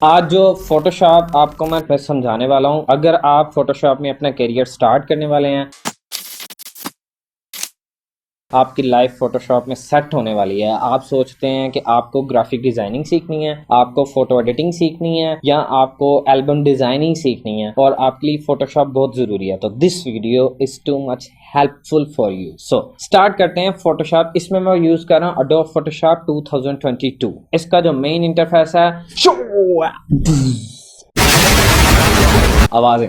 आज जो फोटोशॉप आपको मैं समझाने वाला हूं, अगर आप फोटोशॉप में अपना करियर स्टार्ट करने वाले हैं, आपकी लाइफ फोटोशॉप में सेट होने वाली है, आप सोचते हैं कि आपको ग्राफिक डिजाइनिंग सीखनी है, आपको फोटो एडिटिंग सीखनी है या आपको एल्बम डिजाइनिंग सीखनी है और आपके लिए फोटोशॉप बहुत जरूरी है, तो this video is too much helpful for you. So start करते हैं फोटोशॉप। इसमें मैं यूज कर रहा हूं एडोब फोटोशॉप 2022। इसका जो मेन इंटरफेस है, आवाजें,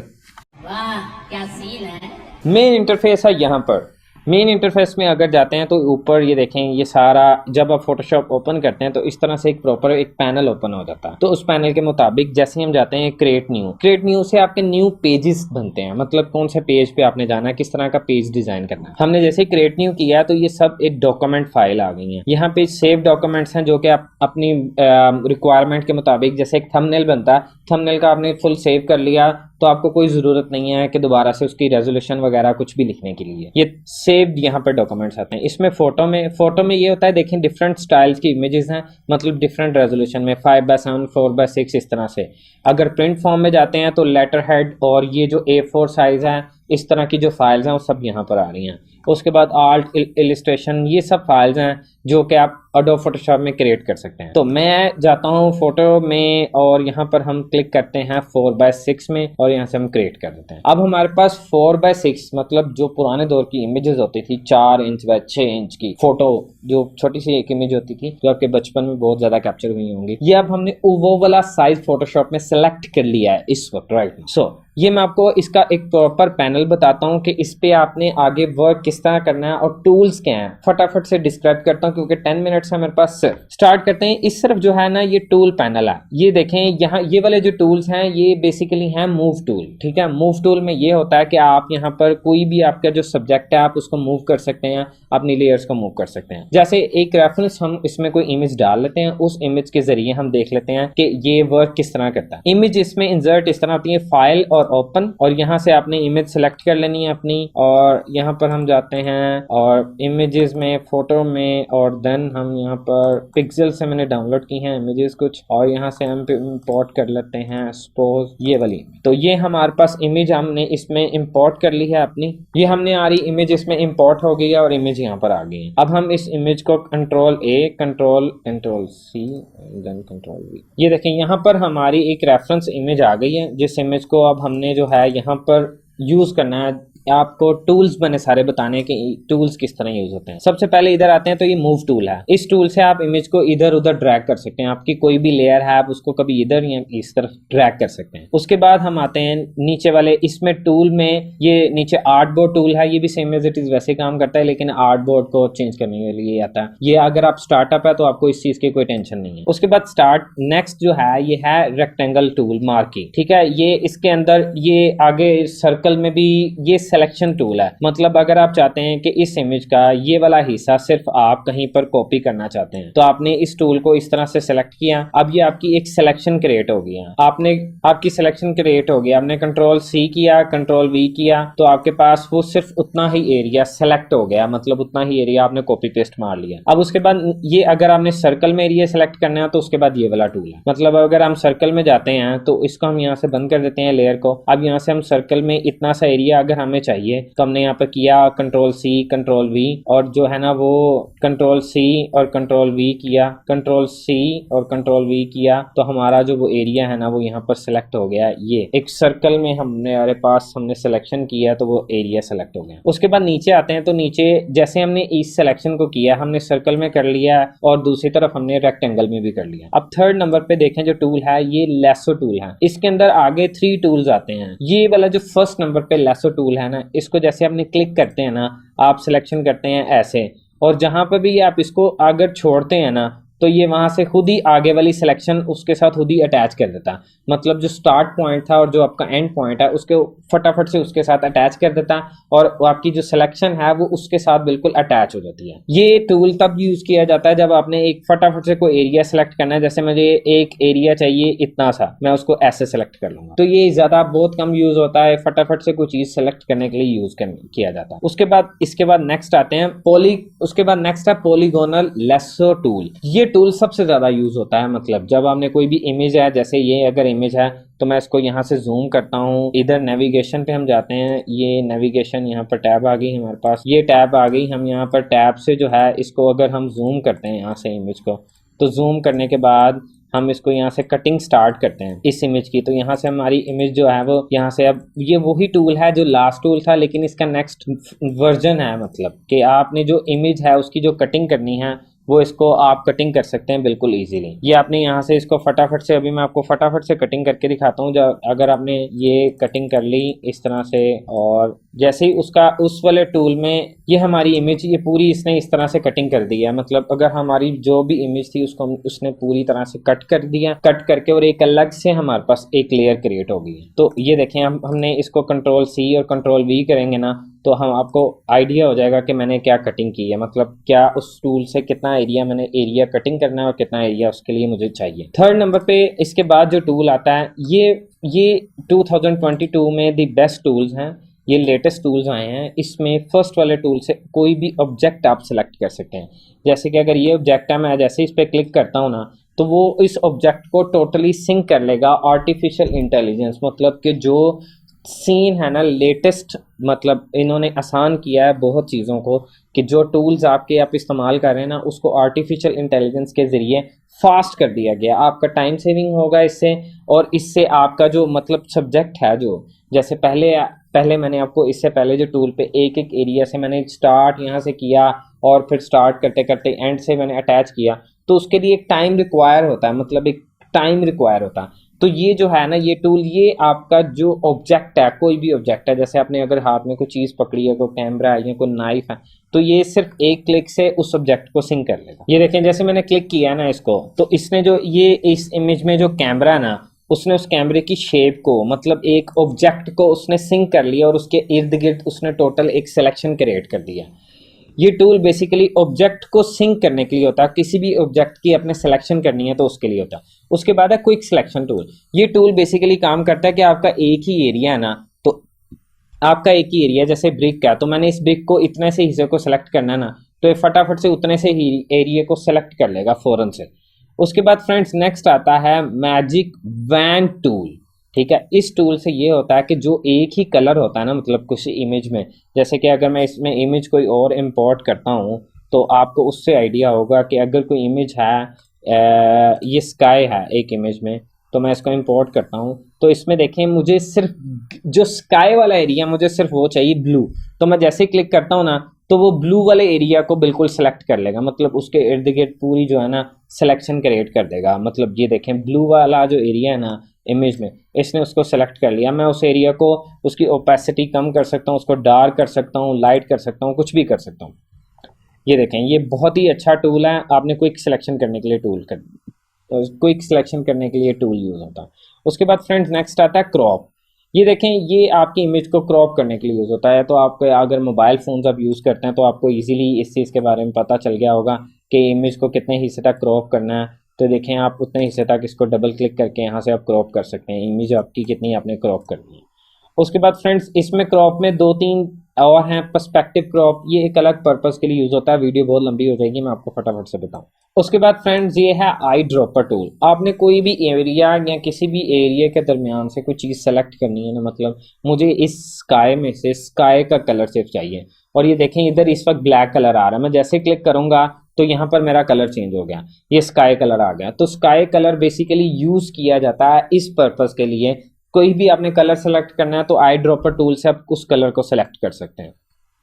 वाह क्या सीन है। मेन इंटरफेस है। यहाँ पर मेन इंटरफेस में अगर जाते हैं तो ऊपर ये देखें, ये सारा जब आप फोटोशॉप ओपन करते हैं तो इस तरह से एक प्रॉपर एक पैनल ओपन हो जाता है। तो उस पैनल के मुताबिक जैसे ही हम जाते हैं क्रिएट न्यू से आपके न्यू पेजेस बनते हैं। मतलब कौन से पेज पे आपने जाना है, किस तरह का पेज डिजाइन करना है। हमने जैसे क्रिएट न्यू किया तो ये सब एक डॉक्यूमेंट फाइल आ गई है। यहाँ पे सेव डॉक्यूमेंट्स हैं जो कि आप अपनी रिक्वायरमेंट के मुताबिक, जैसे एक थंबनेल बनता है, थंबनेल का आपने फुल सेव कर लिया तो आपको कोई ज़रूरत नहीं है कि दोबारा से उसकी रेजोल्यूशन वगैरह कुछ भी लिखने के लिए। ये सेव्ड यहाँ पर डॉक्यूमेंट्स आते हैं। इसमें फोटो में ये होता है, देखें डिफरेंट स्टाइल्स की इमेजेस हैं, मतलब डिफरेंट रेजोल्यूशन में 5:7, 4:6 इस तरह से। अगर प्रिंट फॉर्म में जाते हैं तो लेटर हेड और ये जो A4 साइज है, इस तरह की जो फाइल्स हैं वो सब यहाँ पर आ रही हैं। उसके बाद आर्ट, इलिस्ट्रेशन, ये सब फाइल्स हैं जो कि आप एडोब फोटोशॉप में क्रिएट कर सकते हैं। तो मैं जाता हूँ फोटो में और यहाँ पर हम क्लिक करते हैं 4:6 में और यहाँ से हम क्रिएट कर देते हैं। अब हमारे पास 4:6 मतलब जो पुराने दौर की इमेजेस होती थी, 4 इंच बाय 6 इंच की फोटो, जो छोटी सी एक इमेज होती थी जो आपके बचपन में बहुत ज्यादा कैप्चर हुई होंगी, ये अब हमने वो वाला साइज फोटोशॉप में सेलेक्ट कर लिया है इस वक्त, राइट। सो ये मैं आपको इसका एक प्रॉपर पैनल बताता हूँ कि इस पे आपने आगे वर्क किस तरह करना है और टूल्स क्या हैं। फटाफट से डिस्क्राइब करता हूँ क्योंकि 10 मिनट्स है मेरे पास सिर्फ। स्टार्ट करते हैं। इस तरफ जो है ना, ये टूल पैनल है। ये देखें यहाँ ये वाले जो टूल्स हैं ये बेसिकली हैं मूव टूल, ठीक है। मूव टूल में ये होता है कि आप यहाँ पर कोई भी आपका जो सब्जेक्ट है आप उसको मूव कर सकते हैं, अपनी लेयर्स को मूव कर सकते हैं। जैसे एक रेफरेंस हम इसमें कोई इमेज डाल लेते हैं, उस इमेज के जरिए हम देख लेते हैं कि ये वर्क किस तरह करता है। इमेज इसमें इंसर्ट इस तरह होती है, फाइल और ओपन, और यहाँ से आपने इमेज सेलेक्ट कर लेनी है अपनी, और यहाँ पर हम जाते हैं और इमेजेस में, फोटो में, और देन हम यहाँ पर पिक्सल से मैंने डाउनलोड की हैं इमेजेस कुछ, और यहाँ से हम इंपोर्ट कर लेते हैं सपोज ये वाली। तो ये हमारे पास इमेज हमने इसमें इंपोर्ट कर ली है अपनी। ये हमने आ रही इमेज इसमें इंपोर्ट हो गई है और इमेज यहाँ पर आ गई है। अब हम इस इमेज को Ctrl+A, Ctrl+C, देन Ctrl+V, ये देखें यहाँ पर हमारी एक रेफरेंस इमेज आ गई है, जिस इमेज को अब हमने जो है यहाँ पर यूज करना है। आपको टूल्स बने सारे बताने के टूल्स किस तरह यूज होते हैं। सबसे पहले इधर आते हैं तो ये मूव टूल है। इस टूल से आप इमेज को इधर उधर ड्रैग कर सकते हैं। आपकी कोई भी लेयर है आप उसको कभी इधर या इस तरफ ड्रैग कर सकते हैं। उसके बाद हम आते हैं नीचे वाले, इसमें टूल में ये नीचे आर्टबोर्ड टूल है। ये भी सेम एज इट इज वैसे काम करता है, लेकिन आर्टबोर्ड को चेंज करने के लिए आता है। ये अगर आप स्टार्टअप है तो आपको इस चीज की कोई टेंशन नहीं है। उसके बाद स्टार्ट नेक्स्ट जो है ये है रेक्टेंगल टूल, मार्किंग, ठीक है। ये इसके अंदर ये आगे सर्कल में भी ये सिलेक्शन टूल है। मतलब अगर आप चाहते हैं कि इस इमेज का ये वाला हिस्सा सिर्फ आप कहीं पर कॉपी करना चाहते हैं तो आपने इस टूल को इस तरह से सिलेक्ट किया। अब ये आपकी एक सिलेक्शन क्रिएट हो गया। आपकी सिलेक्शन क्रिएट हो गया। आपने Ctrl+C किया, Ctrl+V किया तो आपके पास वो सिर्फ उतना ही एरिया सेलेक्ट हो गया, मतलब उतना ही एरिया आपने कॉपी पेस्ट मार लिया। अब उसके बाद ये अगर आपने सर्कल में एरिया सेलेक्ट करना है तो उसके बाद ये वाला टूल है। मतलब अगर हम सर्कल में जाते हैं तो इसको हम यहाँ से बंद कर देते हैं लेयर को। अब यहाँ से हम सर्कल में इतना सा एरिया अगर हमें चाहिए तो हमने यहाँ पर किया Ctrl+C, Ctrl+V, और जो है ना वो Ctrl+C और Ctrl+V किया, Ctrl+C और Ctrl+V किया तो हमारा जो वो एरिया है ना वो यहाँ पर सिलेक्ट हो गया। ये एक सर्कल में हमारे पास हमने सिलेक्शन किया तो वो एरिया सेलेक्ट हो गया। उसके बाद नीचे आते हैं तो नीचे जैसे हमने इस सिलेक्शन को किया, हमने सर्कल में कर लिया और दूसरी तरफ हमने रेक्टेंगल में भी कर लिया। अब थर्ड नंबर पे देखें जो टूल है ये लेसो टूल है। इसके अंदर आगे 3 टूल्स आते हैं। ये वाला जो फर्स्ट नंबर पे लेसो टूल है ना, इसको जैसे आपने क्लिक करते हैं ना, आप सिलेक्शन करते हैं ऐसे, और जहां पर भी आप इसको अगर छोड़ते हैं ना तो ये वहां से खुद ही आगे वाली सिलेक्शन उसके साथ खुद ही अटैच कर देता है। मतलब जो स्टार्ट पॉइंट था और जो आपका एंड पॉइंट है उसके फटाफट से उसके साथ अटैच कर देता है और आपकी जो सिलेक्शन है वो उसके साथ बिल्कुल अटैच हो जाती है। ये टूल तब यूज किया जाता है जब आपने एक फटाफट से कोई एरिया सेलेक्ट करना है। जैसे मुझे एक एरिया चाहिए इतना सा, मैं उसको ऐसे सेलेक्ट कर लूंगा। तो ये ज्यादा बहुत कम यूज होता है, फटाफट से कोई चीज सेलेक्ट करने के लिए यूज किया जाता है। इसके बाद नेक्स्ट आते हैं उसके बाद नेक्स्ट है पॉलीगोनल लेसो टूल। ये टूल सबसे ज़्यादा यूज़ होता है, मतलब जब आपने कोई भी इमेज है, जैसे ये अगर इमेज है तो मैं इसको यहाँ से जूम करता हूँ, इधर नेविगेशन पे हम जाते हैं, ये नेविगेशन यहाँ पर टैब आ गई हमारे पास, ये टैब आ गई, हम यहाँ पर टैब से जो है इसको अगर हम जूम करते हैं यहाँ से इमेज को, तो जूम करने के बाद हम इसको यहाँ से कटिंग स्टार्ट करते हैं इस इमेज की, तो यहाँ से हमारी इमेज जो है वो यहाँ से, अब ये वही टूल है जो लास्ट टूल था लेकिन इसका नेक्स्ट वर्जन है, मतलब कि आपने जो इमेज है उसकी जो कटिंग करनी है वो इसको आप कटिंग कर सकते हैं बिल्कुल इजीली। ये आपने यहाँ से इसको फटाफट से, अभी मैं आपको फटाफट से कटिंग करके दिखाता हूँ। जब अगर आपने ये कटिंग कर ली इस तरह से, और जैसे ही उसका उस वाले टूल में ये हमारी इमेज ये पूरी इसने इस तरह से कटिंग कर दी है, मतलब अगर हमारी जो भी इमेज थी उसको उसने पूरी तरह से कट कर दिया, कट करके और एक अलग से हमारे पास एक लेयर क्रिएट हो गई। तो ये देखें, हमने इसको कंट्रोल सी और कंट्रोल वी करेंगे ना तो हम आपको आइडिया हो जाएगा कि मैंने क्या कटिंग की है, मतलब क्या उस टूल से कितना एरिया मैंने एरिया कटिंग करना है और कितना एरिया उसके लिए मुझे चाहिए। थर्ड नंबर पे इसके बाद जो टूल आता है ये 2022 में दी बेस्ट टूल्स हैं, ये लेटेस्ट टूल्स आए हैं। इसमें फर्स्ट वाले टूल से कोई भी ऑब्जेक्ट आप सिलेक्ट कर सकते हैं। जैसे कि अगर ये ऑब्जेक्ट है, मैं जैसे इस पर क्लिक करता हूँ ना तो वो इस ऑब्जेक्ट को टोटली सिंक कर लेगा आर्टिफिशियल इंटेलिजेंस, मतलब कि जो सीन है ना लेटेस्ट, मतलब इन्होंने आसान किया है बहुत चीज़ों को कि जो टूल्स आपके आप इस्तेमाल कर रहे हैं ना उसको आर्टिफिशियल इंटेलिजेंस के ज़रिए फास्ट कर दिया गया। आपका टाइम सेविंग होगा इससे, और इससे आपका जो मतलब सब्जेक्ट है, जो जैसे पहले मैंने आपको इससे पहले जो टूल पे एक एक एरिया से मैंने स्टार्ट यहाँ से किया और फिर स्टार्ट करते करते एंड से मैंने अटैच किया, तो उसके लिए एक टाइम रिक्वायर होता है, मतलब एक टाइम रिक्वायर होता है। तो ये जो है ना ये टूल, ये आपका जो ऑब्जेक्ट है, कोई भी ऑब्जेक्ट है, जैसे आपने अगर हाथ में कोई चीज़ पकड़ी है, कोई कैमरा है या कोई नाइफ है, तो ये सिर्फ एक क्लिक से उस ऑब्जेक्ट को सिंक कर लेगा। ये देखें, जैसे मैंने क्लिक किया ना इसको, तो इसने जो ये इस इमेज में जो कैमरा है ना उसने उस कैमरे की शेप को, मतलब एक ऑब्जेक्ट को उसने सिंक कर लिया और उसके इर्द गिर्द उसने टोटल एक सिलेक्शन क्रिएट कर दिया। ये टूल बेसिकली ऑब्जेक्ट को सिंक करने के लिए होता है, किसी भी ऑब्जेक्ट की अपने सिलेक्शन करनी है तो उसके लिए होता है। उसके बाद है क्विक सिलेक्शन टूल। ये टूल बेसिकली काम करता है कि आपका एक ही एरिया है ना, तो आपका एक ही एरिया जैसे ब्रिक का, तो मैंने इस ब्रिक को इतने से हिस्से को सिलेक्ट करना है ना, तो ये फटाफट से उतने से ही एरिया को सिलेक्ट कर लेगा फौरन से। उसके बाद फ्रेंड्स नेक्स्ट आता है मैजिक वैन टूल। ठीक है, इस टूल से ये होता है कि जो एक ही कलर होता है ना, मतलब कुछ इमेज में, जैसे कि अगर मैं इसमें इमेज कोई और इंपोर्ट करता हूँ तो आपको उससे आइडिया होगा कि अगर कोई इमेज है, ये स्काई है एक इमेज में, तो मैं इसको इंपोर्ट करता हूँ, तो इसमें देखें मुझे सिर्फ जो स्काई वाला एरिया मुझे सिर्फ वो चाहिए ब्लू, तो मैं जैसे ही क्लिक करता हूँ ना तो वो ब्लू वाले एरिया को बिल्कुल सेलेक्ट कर लेगा, मतलब उसके इर्द गिर्द पूरी जो है ना सिलेक्शन क्रिएट कर देगा। मतलब ये देखें ब्लू वाला जो एरिया है ना इमेज में, इसने उसको सेलेक्ट कर लिया। मैं उस एरिया को उसकी ओपेसिटी कम कर सकता हूँ, उसको डार्क कर सकता हूँ, लाइट कर सकता हूँ, कुछ भी कर सकता हूँ। ये देखें, ये बहुत ही अच्छा टूल है। आपने क्विक सिलेक्शन करने के लिए क्विक सिलेक्शन करने के लिए टूल यूज होता है। उसके बाद फ्रेंड्स नेक्स्ट आता है क्रॉप। ये देखें, ये आपकी इमेज को क्रॉप करने के लिए यूज़ होता है। तो आपको अगर मोबाइल फ़ोन्स आप यूज़ करते हैं तो आपको इजीली इस चीज़ के बारे में पता चल गया होगा कि इमेज को कितने हिस्से तक क्रॉप करना है। तो देखें, आप उतने हिस्से तक इसको डबल क्लिक करके यहाँ से आप क्रॉप कर सकते हैं इमेज आपकी कितनी आपने क्रॉप करनी है। उसके बाद फ्रेंड्स इसमें क्रॉप में 2-3 और हैं। पर्सपेक्टिव क्रॉप, ये एक अलग पर्पस के लिए यूज़ होता है। वीडियो बहुत लंबी हो जाएगी, मैं आपको फटाफट से बताऊं। उसके बाद फ्रेंड्स ये है आई ड्रॉपर टूल। आपने कोई भी एरिया या किसी भी एरिया के दरमियान से कोई चीज़ सेलेक्ट करनी है ना, मतलब मुझे इस स्काई में से स्काई का कलर सिर्फ चाहिए, और ये देखें इधर इस वक्त ब्लैक कलर आ रहा है। मैं जैसे क्लिक करूंगा तो यहाँ पर मेरा कलर चेंज हो गया, ये स्काई कलर आ गया। तो स्काई कलर बेसिकली यूज़ किया जाता है इस पर्पस के लिए। कोई भी आपने कलर सेलेक्ट करना है तो आई ड्रॉपर टूल से आप उस कलर को सेलेक्ट कर सकते हैं।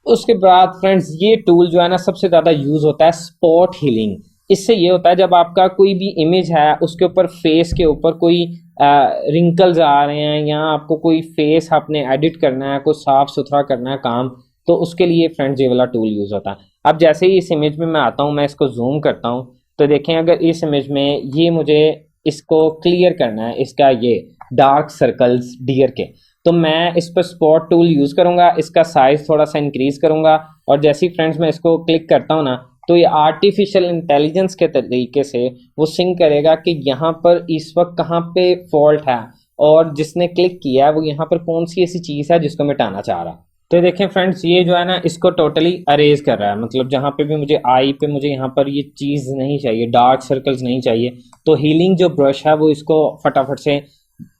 उसके बाद फ्रेंड्स ये टूल जो है ना सबसे ज़्यादा यूज़ होता है स्पॉट हीलिंग। इससे ये होता है जब आपका कोई भी इमेज है उसके ऊपर फेस के ऊपर कोई रिंकल्स आ रहे हैं या आपको कोई फेस आपने एडिट करना है, कोई साफ सुथरा करना है काम, तो उसके लिए फ्रेंड्स ये वाला टूल यूज़ होता है। अब जैसे ही इस इमेज में मैं आता हूँ, मैं इसको जूम करता हूँ, तो देखें अगर इस इमेज में ये मुझे इसको क्लियर करना है, इसका ये डार्क सर्कल्स डियर के, तो मैं इस पर स्पॉट टूल यूज़ करूँगा। इसका साइज थोड़ा सा इंक्रीज करूँगा और जैसे ही फ्रेंड्स मैं इसको क्लिक करता हूँ ना तो ये आर्टिफिशियल इंटेलिजेंस के तरीके से वो सिंक करेगा कि यहाँ पर इस वक्त कहाँ पे फॉल्ट है और जिसने क्लिक किया है वो यहाँ पर कौन सी ऐसी चीज़ है जिसको मिटाना चाह रहा। तो देखें फ्रेंड्स, ये जो है ना इसको टोटली अरेज कर रहा है, मतलब जहाँ पे भी मुझे आई पे मुझे यहाँ पर ये चीज़ नहीं चाहिए, डार्क सर्कल्स नहीं चाहिए, तो हीलिंग जो ब्रश है वो इसको फटाफट से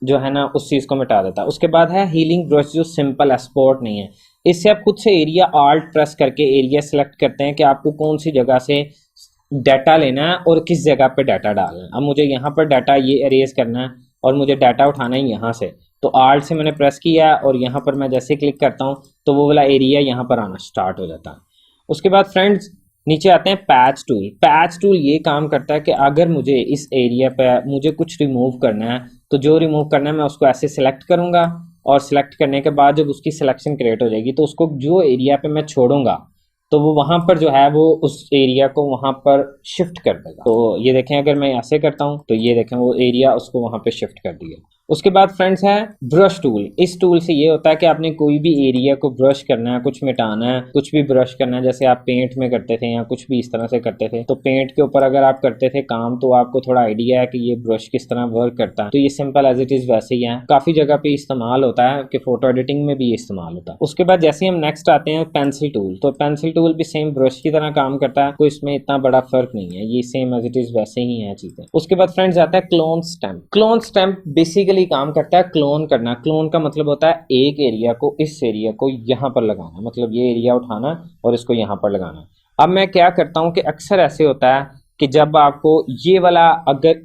जो है ना उस चीज़ को मिटा देता है। उसके बाद है हीलिंग ब्रश, जो सिंपल है, स्पॉट नहीं है। इससे आप खुद से एरिया आल्ट प्रेस करके एरिया सेलेक्ट करते हैं कि आपको कौन सी जगह से डाटा लेना है और किस जगह पे डाटा डालना है। अब मुझे यहाँ पर डाटा ये अरेज करना है और मुझे डाटा उठाना है यहाँ से, तो आल्ट से मैंने प्रेस किया और यहाँ पर मैं जैसे क्लिक करता हूँ तो वो वाला एरिया यहाँ पर आना स्टार्ट हो जाता है। उसके बाद फ्रेंड्स नीचे आते हैं पैच टूल। पैच टूल ये काम करता है कि अगर मुझे इस एरिया पे मुझे कुछ रिमूव करना है, तो जो रिमूव करना है मैं उसको ऐसे सिलेक्ट करूँगा और सिलेक्ट करने के बाद जब उसकी सिलेक्शन क्रिएट हो जाएगी तो उसको जो एरिया पे मैं छोड़ूंगा तो वो वहां पर जो है वो उस एरिया को वहां पर शिफ्ट कर देगा। तो ये देखें अगर मैं ऐसे करता हूँ तो ये देखें वो एरिया उसको वहां पे शिफ्ट कर दिया। उसके बाद फ्रेंड्स है ब्रश टूल। इस टूल से ये होता है कि आपने कोई भी एरिया को ब्रश करना है, कुछ मिटाना है, कुछ भी ब्रश करना है, जैसे आप पेंट में करते थे या कुछ भी इस तरह से करते थे, तो पेंट के ऊपर अगर आप करते थे काम तो आपको थोड़ा आइडिया है कि ये ब्रश किस तरह वर्क करता है। तो ये सिंपल एज इट इज वैसे ही है, काफी जगह पे इस्तेमाल होता है कि फोटो एडिटिंग में भी इस्तेमाल होता है। उसके बाद जैसे हम नेक्स्ट आते हैं पेंसिल टूल, तो पेंसिल टूल भी सेम ब्रश की तरह काम करता है, कोई इसमें इतना बड़ा फर्क नहीं है, ये सेम एज इट इज वैसे ही है चीजें। उसके बाद फ्रेंड्स आता है clone stamp. Clone stamp basically काम करता है क्लोन करना। क्लोन का मतलब होता है एक एरिया को इस एरिया को यहाँ पर लगाना, मतलब ये एरिया उठाना और इसको यहाँ पर लगाना। अब मैं क्या करता हूँ कि अक्सर ऐसे होता है कि जब आपको ये वाला अगर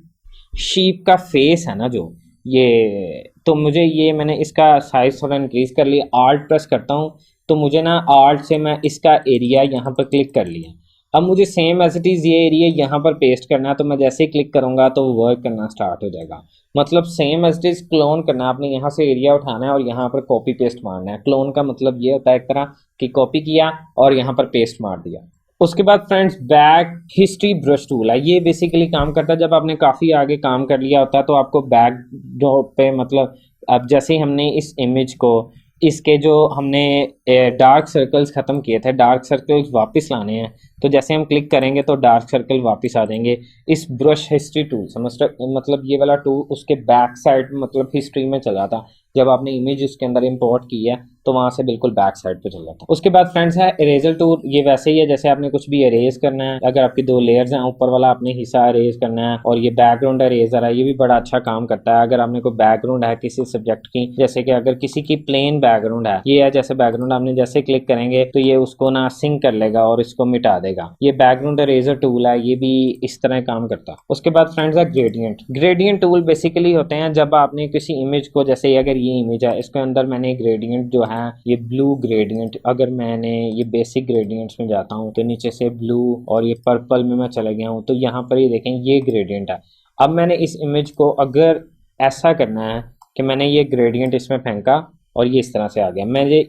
शीप का फेस है ना जो ये, तो मुझे ये मैंने इसका साइज थोड़ा इंक्रीज कर लिया, आल्ट प्रेस करता हूँ तो मुझे ना आल्ट से मैं इसका एरिया यहाँ पर क्लिक कर लिया। अब मुझे सेम एज इट इज़ ये एरिया यहाँ पर पेस्ट करना है, तो मैं जैसे ही क्लिक करूँगा तो वर्क करना स्टार्ट हो जाएगा। मतलब same as it is clone करना, आपने यहाँ से एरिया उठाना है और यहाँ पर कॉपी पेस्ट मारना है। क्लोन का मतलब ये होता है एक तरह कि कॉपी किया और यहाँ पर पेस्ट मार दिया। उसके बाद friends back history brush tool है। ये बेसिकली काम करता है जब आपने काफ़ी आगे काम कर लिया होता है तो आपको बैक ड्रॉप पे, मतलब अब जैसे ही हमने इस इमेज को इसके जो हमने डार्क सर्कल्स ख़त्म किए थे, डार्क सर्कल्स वापस लाने हैं, तो जैसे हम क्लिक करेंगे तो डार्क सर्कल वापस आ जाएंगे इस ब्रश हिस्ट्री टूल से। मतलब ये वाला टूल उसके बैक साइड मतलब हिस्ट्री में चला था, जब आपने इमेज उसके अंदर इंपोर्ट की है तो वहाँ से बिल्कुल बैक साइड पे चल जाता है। उसके बाद फ्रेंड्स है इरेजर टूल। ये वैसे ही है जैसे आपने कुछ भी इरेज करना है, अगर आपकी दो लेयर्स हैं, ऊपर वाला आपने हिस्सा इरेज करना है, और ये बैकग्राउंड इरेजर है, ये भी बड़ा अच्छा काम करता है। अगर आपने कोई बैकग्राउंड है किसी सब्जेक्ट की, जैसे कि अगर किसी की प्लेन बैकग्राउंड है, ये है जैसे बैकग्राउंड, आपने जैसे क्लिक करेंगे तो ये उसको ना सिंक कर लेगा और इसको मिटा देगा। ये बैकग्राउंड इरेजर टूल है, ये भी इस तरह काम करता है। उसके बाद फ्रेंड्स है ग्रेडियंट। ग्रेडियंट टूल बेसिकली होते हैं जब आपने किसी इमेज को, जैसे अगर ये इमेज है इसके अंदर मैंने ग्रेडियंट जो है ये ब्लू ग्रेडियंट, अगर मैंने ये बेसिक ग्रेडियंट्स में जाता हूँ तो नीचे से ब्लू और ये पर्पल में मैं चला गया हूँ, तो यहाँ पर ये देखें ये ग्रेडियंट है। अब मैंने इस इमेज को अगर ऐसा करना है कि मैंने ये ग्रेडियंट इसमें फेंका और ये इस तरह से आ गया, मुझे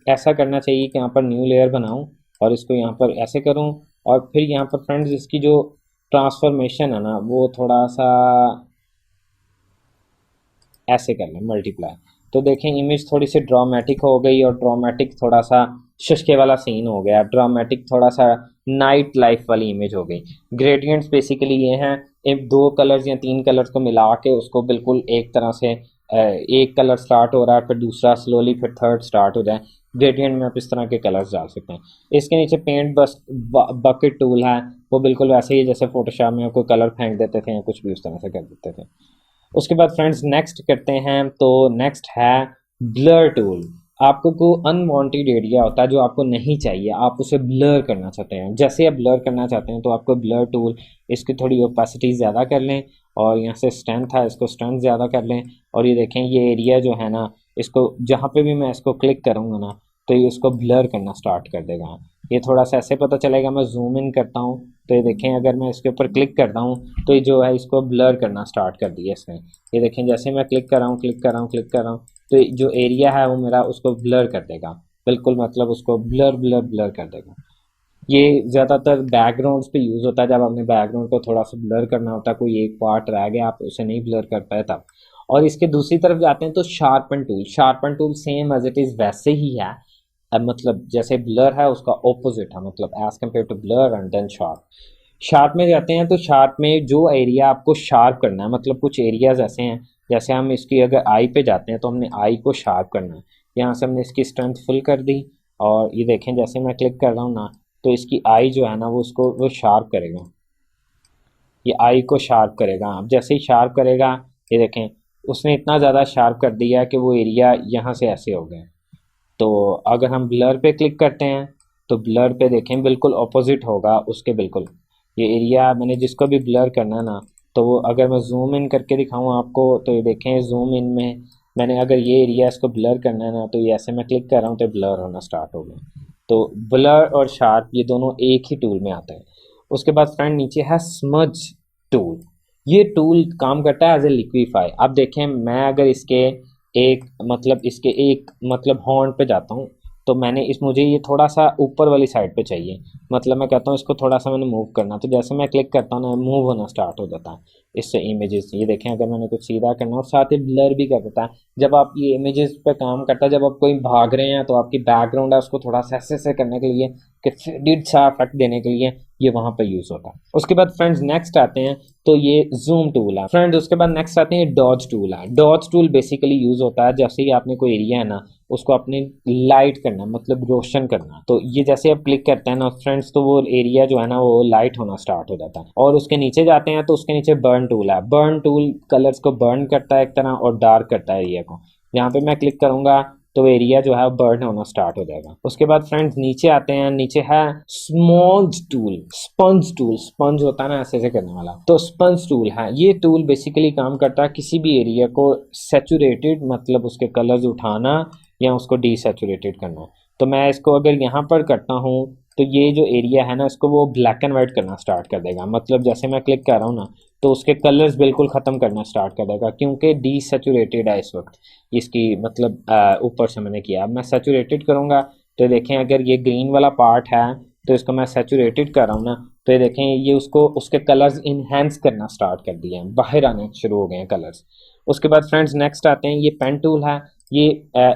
ऐसा करना चाहिए कि यहाँ पर न्यू लेयर बनाऊँ और इसको यहाँ पर ऐसे करूँ, और फिर यहाँ पर फ्रेंड्स इसकी जो ट्रांसफॉर्मेशन है ना वो थोड़ा सा ऐसे कर लें, मल्टीप्लाई। तो देखें इमेज थोड़ी सी ड्रामेटिक हो गई और ड्रामेटिक थोड़ा सा शशके वाला सीन हो गया, ड्रामेटिक थोड़ा सा नाइट लाइफ वाली इमेज हो गई। ग्रेडियंट्स बेसिकली ये हैं, एक दो कलर्स या तीन कलर्स को मिला के उसको बिल्कुल एक तरह से एक कलर स्टार्ट हो रहा है फिर दूसरा स्लोली फिर थर्ड स्टार्ट हो जाए। ग्रेडियंट में आप इस तरह के कलर्स डाल सकते हैं। इसके नीचे पेंट बकेट टूल है, वो बिल्कुल वैसे ही जैसे फोटोशॉप में कोई कलर फेंक देते थे या कुछ भी उस तरह से कर देते थे। उसके बाद फ्रेंड्स नेक्स्ट करते हैं, तो नेक्स्ट है ब्लर टूल। आपको कोई अनवांटेड एरिया होता है जो आपको नहीं चाहिए, आप उसे ब्लर करना चाहते हैं। जैसे आप ब्लर करना चाहते हैं तो आपको ब्लर टूल, इसकी थोड़ी ओपेसिटी ज़्यादा कर लें और यहाँ से स्ट्रेंथ है इसको स्ट्रेंथ ज़्यादा कर लें, और ये देखें ये एरिया जो है ना, इसको जहाँ पे भी मैं इसको क्लिक करूँगा ना तो ये इसको ब्लर करना स्टार्ट कर देगा। ये थोड़ा सा ऐसे पता चलेगा, मैं जूम इन करता हूँ तो ये देखें अगर मैं इसके ऊपर क्लिक करता हूँ तो ये जो है इसको ब्लर करना स्टार्ट कर दिया इसने। ये देखें जैसे मैं क्लिक कर रहा हूँ क्लिक कर रहा हूँ क्लिक कर रहा हूँ तो जो एरिया है वो मेरा उसको ब्लर कर देगा बिल्कुल, मतलब उसको ब्लर ब्लर ब्लर कर देगा। ये ज़्यादातर बैकग्राउंड्स पे यूज़ होता है, जब आपने बैकग्राउंड को थोड़ा सा ब्लर करना होता है, कोई एक पार्ट रह गया आप उसे नहीं ब्लर कर पाए तब। और इसके दूसरी तरफ जाते हैं तो sharpen tool. Sharpen tool same as it is वैसे ही है, मतलब जैसे ब्लर है उसका ऑपोजिट है, मतलब as compare to blur and then sharp. Sharp में जाते हैं तो शार्प में जो एरिया आपको शार्प करना है, मतलब कुछ एरियाज ऐसे हैं, जैसे हम इसकी अगर आई पे जाते हैं तो हमने आई को शार्प करना है, यहाँ से हमने इसकी स्ट्रेंथ फुल कर दी और ये देखें जैसे मैं क्लिक कर रहा हूँ ना तो इसकी आई जो है ना वो शार्प करेगा, ये आई को शार्प करेगा। अब जैसे ही शार्प करेगा ये देखें उसने इतना ज़्यादा शार्प कर दिया है कि वो एरिया यहाँ से ऐसे हो गए। तो अगर हम ब्लर पे क्लिक करते हैं तो ब्लर पे देखें बिल्कुल ऑपोजिट होगा उसके, बिल्कुल ये एरिया मैंने जिसको भी ब्लर करना है ना तो वो अगर मैं जूम इन करके दिखाऊं आपको तो ये देखें जूम इन में मैंने अगर ये एरिया इसको ब्लर करना है ना तो ये ऐसे मैं क्लिक कर रहा हूँ तो ब्लर होना स्टार्ट हो गया। तो ब्लर और शार्प ये दोनों एक ही टूल में आते हैं। उसके बाद फ्रेंड नीचे है स्मज टूल। ये टूल काम करता है एज ए लिक्विफाई। आप देखें मैं अगर इसके एक मतलब हॉर्न पे जाता हूँ तो मुझे ये थोड़ा सा ऊपर वाली साइड पे चाहिए, मतलब मैं कहता हूँ इसको थोड़ा सा मैंने मूव करना, तो जैसे मैं क्लिक करता हूँ ना मूव होना स्टार्ट हो जाता है इससे इमेजेस। ये देखें अगर मैंने कुछ सीधा करना और साथ ही ब्लर भी कर देता है। जब आप ये इमेजेस पे काम करता है, जब आप कोई भाग रहे हैं तो आपकी बैकग्राउंड है उसको थोड़ा सा ऐसे करने के लिए कि डिड सा इफेक्ट देने के लिए ये वहां पर यूज होता है। उसके बाद फ्रेंड्स नेक्स्ट आते हैं तो ये जूम टूल है फ्रेंड्स। उसके बाद नेक्स्ट आते हैं डॉज टूल है। डॉज टूल बेसिकली यूज होता है जैसे ही आपने कोई एरिया है ना उसको अपने लाइट करना, मतलब रोशन करना, तो ये जैसे आप क्लिक करते हैं ना फ्रेंड्स तो वो एरिया जो है ना वो लाइट होना स्टार्ट हो जाता है। और उसके नीचे जाते हैं तो उसके नीचे बर्न टूल है। बर्न टूल कलर्स को बर्न करता है एक तरह और डार्क करता है एरिया को। यहाँ पे मैं क्लिक करूंगा तो एरिया जो है बर्न होना स्टार्ट हो जाएगा। उसके बाद फ्रेंड्स नीचे आते हैं, नीचे है स्मॉज टूल, स्पंज टूल। स्पंज होता है ना ऐसे करने वाला, तो स्पंज टूल है। ये टूल बेसिकली काम करता है किसी भी एरिया को सैचुरेटेड मतलब उसके कलर्स उठाना या उसको डीसैचुरेटेड करना। तो मैं इसको अगर यहाँ पर करता हूँ तो ये जो एरिया है ना इसको वो ब्लैक एंड वाइट करना स्टार्ट कर देगा, मतलब जैसे मैं क्लिक कर रहा हूँ ना तो उसके कलर्स बिल्कुल ख़त्म करना स्टार्ट कर देगा क्योंकि डीसैचुरेटेड है इस वक्त इसकी, मतलब ऊपर से मैंने किया। अब मैं सैचुरेटेड करूँगा तो देखें अगर ये ग्रीन वाला पार्ट है तो इसको मैं सैचुरेटेड कर रहा हूँ ना तो ये देखें ये उसके कलर्स इन्हेंस करना स्टार्ट कर दिए हैं, बाहर आने शुरू हो गए हैं कलर्स। उसके बाद फ्रेंड्स नेक्स्ट आते हैं, ये पेन टूल है। ये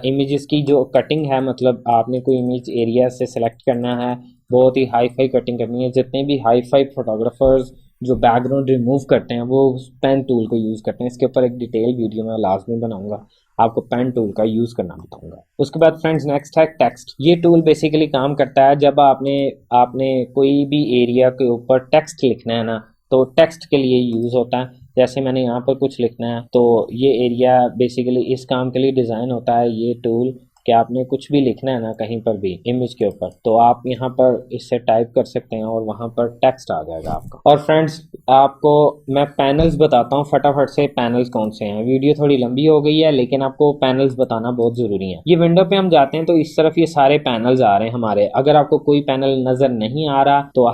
इमेजेस की जो कटिंग है, मतलब आपने कोई इमेज एरिया से सिलेक्ट करना है, बहुत ही हाई फाई कटिंग करनी है। जितने भी हाई फाई फोटोग्राफर्स जो बैकग्राउंड रिमूव करते हैं वो पेन टूल को यूज़ करते हैं। इसके ऊपर एक डिटेल वीडियो मैं लाजमी बनाऊंगा, आपको पेन टूल का यूज़ करना बताऊंगा। उसके बाद फ्रेंड्स नेक्स्ट है टेक्स्ट। ये टूल बेसिकली काम करता है जब आपने कोई भी एरिया के ऊपर टेक्स्ट लिखना है ना तो टेक्स्ट के लिए यूज़ होता है। जैसे मैंने यहाँ पर कुछ लिखना है तो ये एरिया बेसिकली इस काम के लिए डिज़ाइन होता है ये टूल कि आपने कुछ भी लिखना है ना कहीं पर भी इमेज के ऊपर तो आप यहाँ पर इससे टाइप कर सकते हैं और वहाँ पर टेक्स्ट आ जाएगा आपका। और फ्रेंड्स आपको मैं पैनल्स बताता हूँ फटाफट से, पैनल्स कौन से हैं। वीडियो थोड़ी लंबी हो गई है लेकिन आपको पैनल्स बताना बहुत ज़रूरी है। ये विंडो पे हम जाते हैं तो इस तरफ ये सारे पैनल्स आ रहे हैं हमारे। अगर आपको कोई पैनल नज़र नहीं आ रहा तो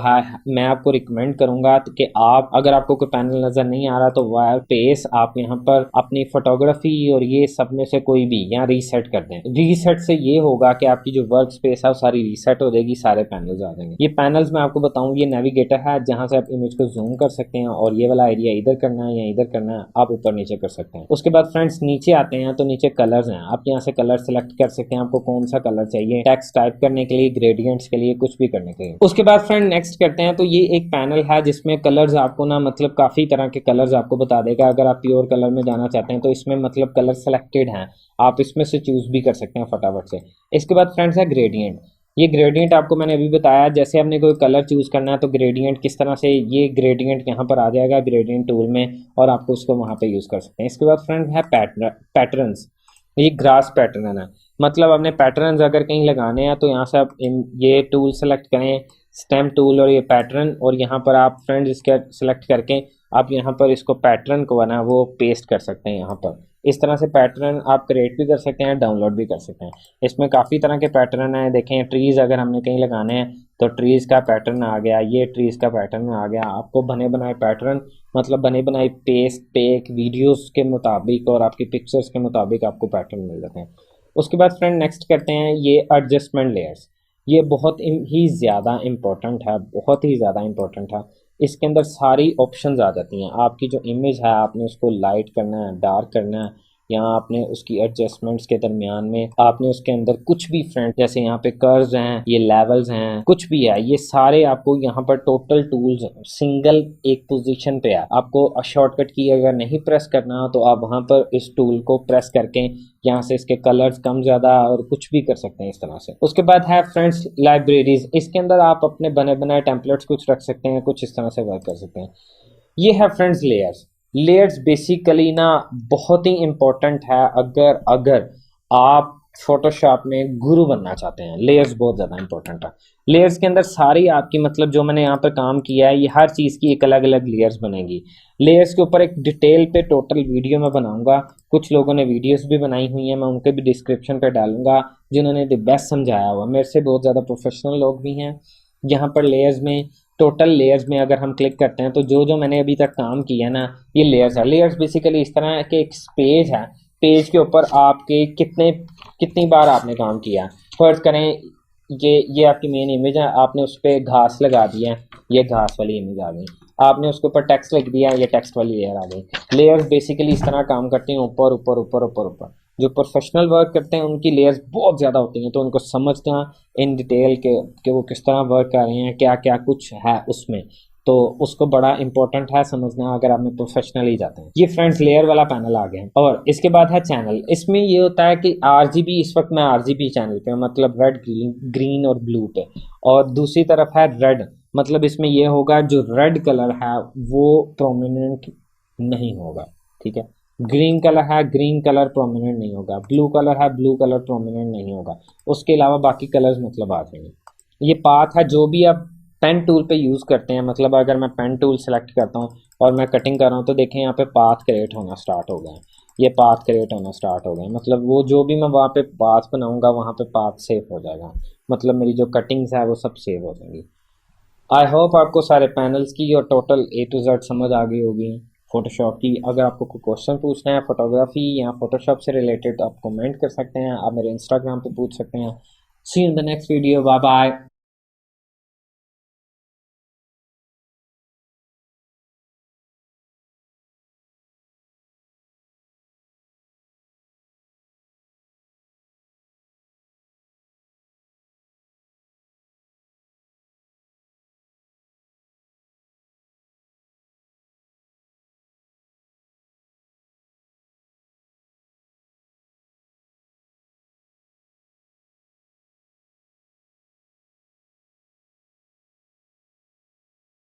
मैं आपको रिकमेंड करूँगा कि आप, अगर आपको कोई पैनल नज़र नहीं आ रहा तो वायर पेस आप यहाँ पर अपनी फोटोग्राफी और ये सब में से कोई भी यहाँ रीसेट कर दें। रीसेट से ये होगा कि आपकी जो वर्क स्पेस है वो सारी रीसेट हो जाएगी, सारे पैनल्स आ जाएंगे। ये पैनल्स मैं आपको बताऊं, ये नेविगेटर है जहां से आप इमेज को जूम कर सकते हैं और ये वाला एरिया इधर करना है या इधर करना है आप ऊपर नीचे कर सकते हैं। उसके बाद फ्रेंड्स नीचे आते हैं तो नीचे कलर्स हैं, आप यहाँ से कलर सेलेक्ट कर सकते हैं आपको कौन सा कलर चाहिए, टेक्स्ट टाइप करने के लिए, ग्रेडियंट्स के लिए, कुछ भी करने के लिए। उसके बाद फ्रेंड नेक्स्ट करते हैं तो ये एक पैनल है जिसमें कलर्स आपको ना मतलब काफी तरह के कलर्स आपको बता देगा। अगर आप प्योर कलर में जाना चाहते हैं तो इसमें मतलब कलर सेलेक्टेड हैं, आप इसमें से चूज भी कर सकते हैं फटाफट से। इसके बाद फ्रेंड्स है ग्रेडियंट। ये ग्रेडियंट आपको मैंने अभी बताया, जैसे आपने कोई कलर चूज करना है तो ग्रेडियंट किस तरह से, ये ग्रेडियंट यहाँ पर आ जाएगा ग्रेडियंट टूल में और आपको उसको वहाँ पे यूज कर सकते हैं। इसके बाद फ्रेंड है पैटर्न्स। ये ग्रास पैटर्न है, मतलब अपने पैटर्न्स अगर कहीं लगाने हैं तो यहाँ से आप ये टूल सेलेक्ट करें, स्टेम टूल और ये पैटर्न, और यहाँ पर आप फ्रेंड्स इसके सेलेक्ट करके आप यहाँ पर इसको पैटर्न को है ना वो पेस्ट कर सकते हैं। यहाँ पर इस तरह से पैटर्न आप क्रिएट भी कर सकते हैं, डाउनलोड भी कर सकते हैं। इसमें काफ़ी तरह के पैटर्न हैं, देखें ट्रीज़ अगर हमने कहीं लगाने हैं तो ट्रीज़ का पैटर्न आ गया, ये ट्रीज़ का पैटर्न आ गया। आपको बने बनाए पैटर्न, मतलब बने बनाए पेस्ट पेक वीडियोस के मुताबिक और आपकी पिक्चर्स के मुताबिक आपको पैटर्न मिल जाते हैं। उसके बाद फ्रेंड नेक्स्ट करते हैं ये एडजस्टमेंट लेयर्स। ये बहुत ही ज़्यादा इम्पोर्टेंट है, बहुत ही ज़्यादा इम्पोर्टेंट है। इसके अंदर सारी ऑप्शंस आ जाती हैं। आपकी जो इमेज है आपने उसको लाइट करना है, डार्क करना है, यहाँ आपने उसकी एडजस्टमेंट्स के दरमियान में आपने उसके अंदर कुछ भी फ्रेंड, जैसे यहाँ पे कर्व्स हैं, ये लेवल्स हैं, कुछ भी है, ये सारे आपको यहाँ पर टोटल टूल्स सिंगल एक पोजीशन पे है। आपको शॉर्टकट की अगर नहीं प्रेस करना हो तो आप वहाँ पर इस टूल को प्रेस करके यहाँ से इसके कलर्स कम ज़्यादा और कुछ भी कर सकते हैं इस तरह से। उसके बाद है फ्रेंड्स लाइब्रेरीज। इसके अंदर आप अपने बने बनाए टेम्पलेट्स कुछ रख सकते हैं, कुछ इस तरह से वर्क कर सकते हैं। ये है फ्रेंड्स लेयर्स। लेयर्स बेसिकली ना बहुत ही इंपॉर्टेंट है अगर अगर आप फोटोशॉप में गुरु बनना चाहते हैं। लेयर्स बहुत ज़्यादा इंपॉर्टेंट है। लेयर्स के अंदर सारी आपकी मतलब जो मैंने यहाँ पर काम किया है, ये हर चीज़ की एक अलग अलग लेयर्स बनेगी। लेयर्स के ऊपर एक डिटेल पे टोटल वीडियो मैं बनाऊंगा। कुछ लोगों ने वीडियोस भी बनाई हुई हैं, मैं उनके भी डिस्क्रिप्शन पे डालूंगा, जिन्होंने द बेस्ट समझाया हुआ। मेरे से बहुत ज़्यादा प्रोफेशनल लोग भी हैं। यहाँ पर लेयर्स में, टोटल लेयर्स में अगर हम क्लिक करते हैं तो जो जो मैंने अभी तक काम किया ना, ये लेयर्स है। लेयर्स बेसिकली इस तरह के एक पेज है, पेज के ऊपर आपके कितनी बार आपने काम किया। फर्ज करें ये आपकी मेन इमेज है, आपने उस पर घास लगा दिया है, ये घास वाली इमेज आ गई। आपने उसके ऊपर टेक्स्ट लिख दिया, ये टेक्स्ट वाली लेयर आ गई। लेयर्स बेसिकली इस तरह काम करती हैं, ऊपर ऊपर ऊपर ऊपर ऊपर। जो प्रोफेशनल वर्क करते हैं उनकी लेयर्स बहुत ज़्यादा होती हैं, तो उनको समझना इन डिटेल के वो किस तरह वर्क कर रहे हैं, क्या क्या कुछ है उसमें, तो उसको बड़ा इंपॉर्टेंट है समझना अगर आप में प्रोफेशनली जाते हैं। ये फ्रेंड्स लेयर वाला पैनल आ गया। और इसके बाद है चैनल। इसमें ये होता है कि आरजीबी, इस वक्त मैं आरजीबी चैनल पे, मतलब रेड ग्रीन और ब्लू पे, और दूसरी तरफ है रेड, मतलब इसमें ये होगा जो रेड कलर है वो प्रोमिनेंट नहीं होगा, ठीक है। ग्रीन कलर है, ग्रीन कलर प्रोमिनेंट नहीं होगा। ब्लू कलर है, ब्लू कलर प्रोमिनेंट नहीं होगा। उसके अलावा बाकी कलर्स मतलब आ जाएंगे। ये पाथ है जो भी आप पेन टूल पे यूज़ करते हैं, मतलब अगर मैं पेन टूल सेलेक्ट करता हूँ और मैं कटिंग कर रहा हूँ तो देखें यहाँ पे पाथ क्रिएट होना स्टार्ट हो गया। ये पाथ क्रिएट होना स्टार्ट हो गया, मतलब वो जो भी मैं वहाँ पे पाथ बनाऊंगा वहाँ पे पाथ सेव हो जाएगा, मतलब मेरी जो कटिंग्स है वो सब सेव हो जाएंगी। आई होप आपको सारे पैनल्स की और टोटल A to Z समझ आ गई होगी फोटोशॉप की। अगर आपको कोई क्वेश्चन पूछना है फोटोग्राफी या फोटोशॉप से रिलेटेड तो आप कमेंट कर सकते हैं, आप मेरे इंस्टाग्राम पे पूछ सकते हैं। See in the next video, bye bye.